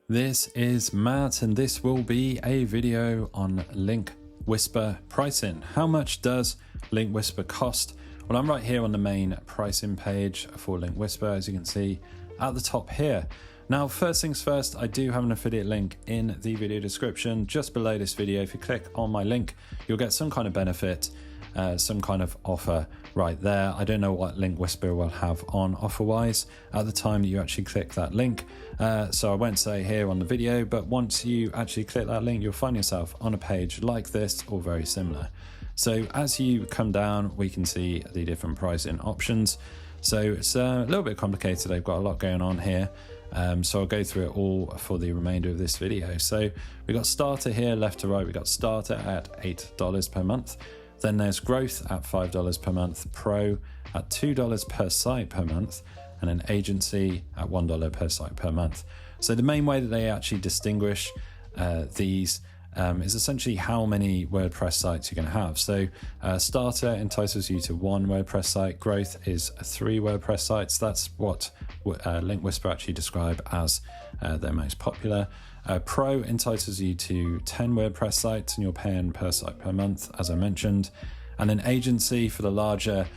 This is Matt, and this will be a video on LinkWhisper pricing. How much does LinkWhisper cost? Well, I'm right here on the main pricing page for LinkWhisper, as you can see at the top here. Now, first things first, I do have an affiliate link in the video description just below this video. If you click on my link, you'll get some kind of benefit, some kind of offer right there. I don't know what LinkWhisper will have on offer-wise at the time that you actually click that link. So I won't say here on the video, but once you actually click that link, you'll find yourself on a page like this or very similar. So as you come down, we can see the different pricing options. So it's a little bit complicated. They've got a lot going on here. So I'll go through it all for the remainder of this video. So we got starter here, left to right. We got starter at $8 per month. Then there's growth at $5 per month, pro at $2 per site per month, and an agency at $1 per site per month. So the main way that they actually distinguish these is essentially how many WordPress sites you're going to have. So starter entitles you to 1 WordPress site, growth is 3 WordPress sites. That's what LinkWhisper actually describe as their most popular. Pro entitles you to 10 WordPress sites, and you're paying per site per month, as I mentioned. And then agency, for the larger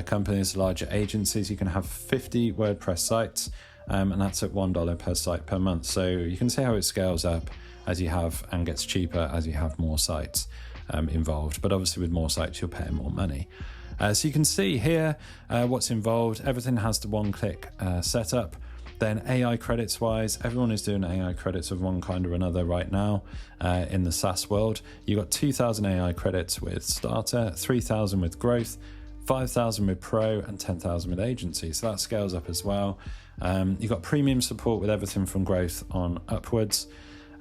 companies, larger agencies, you can have 50 WordPress sites, and that's at $1 per site per month. So you can see how it scales up as you have and gets cheaper as you have more sites involved. But obviously with more sites, you're paying more money. So you can see here what's involved. Everything has the one-click setup. Then AI credits wise, everyone is doing AI credits of one kind or another right now in the SaaS world. You got 2,000 AI credits with starter, 3,000 with growth, 5,000 with pro, and 10,000 with agency. So that scales up as well. You've got premium support with everything from growth on upwards.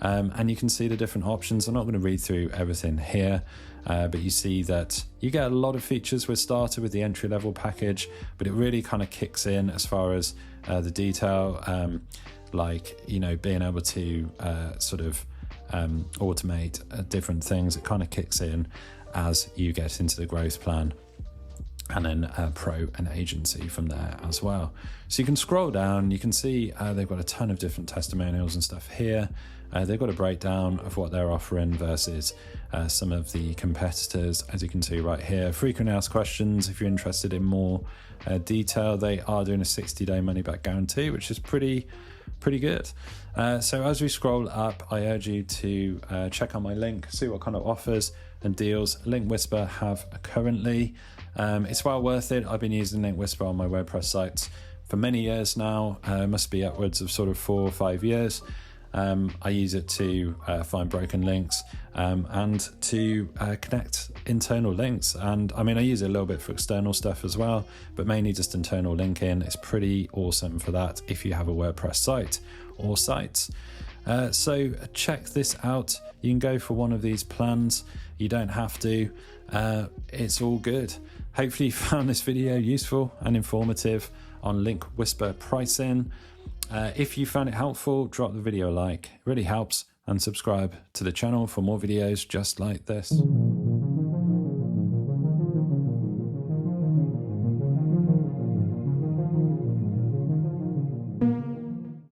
And you can see the different options. I'm not going to read through everything here, but you see that you get a lot of features with starter with the entry-level package, but it really kind of kicks in as far as the detail, like, you know, being able to sort of automate different things. It kind of kicks in as you get into the growth plan, and then pro and agency from there as well. So you can scroll down, you can see they've got a ton of different testimonials and stuff here. They've got a breakdown of what they're offering versus some of the competitors, as you can see right here. Frequently asked questions, if you're interested in more detail, they are doing a 60-day money-back guarantee, which is pretty good. So as we scroll up, I urge you to check out my link, see what kind of offers and deals LinkWhisper have currently. It's well worth it. I've been using LinkWhisper on my WordPress sites for many years now. Must be upwards of sort of 4 or 5 years. I use it to find broken links and to connect internal links. And I mean, I use it a little bit for external stuff as well, but mainly just internal linking. It's pretty awesome for that if you have a WordPress site or sites. So check this out. You can go for one of these plans. You don't have to. It's all good. Hopefully you found this video useful and informative on LinkWhisper pricing. If you found it helpful, drop the video a like. It really helps, and subscribe to the channel for more videos just like this.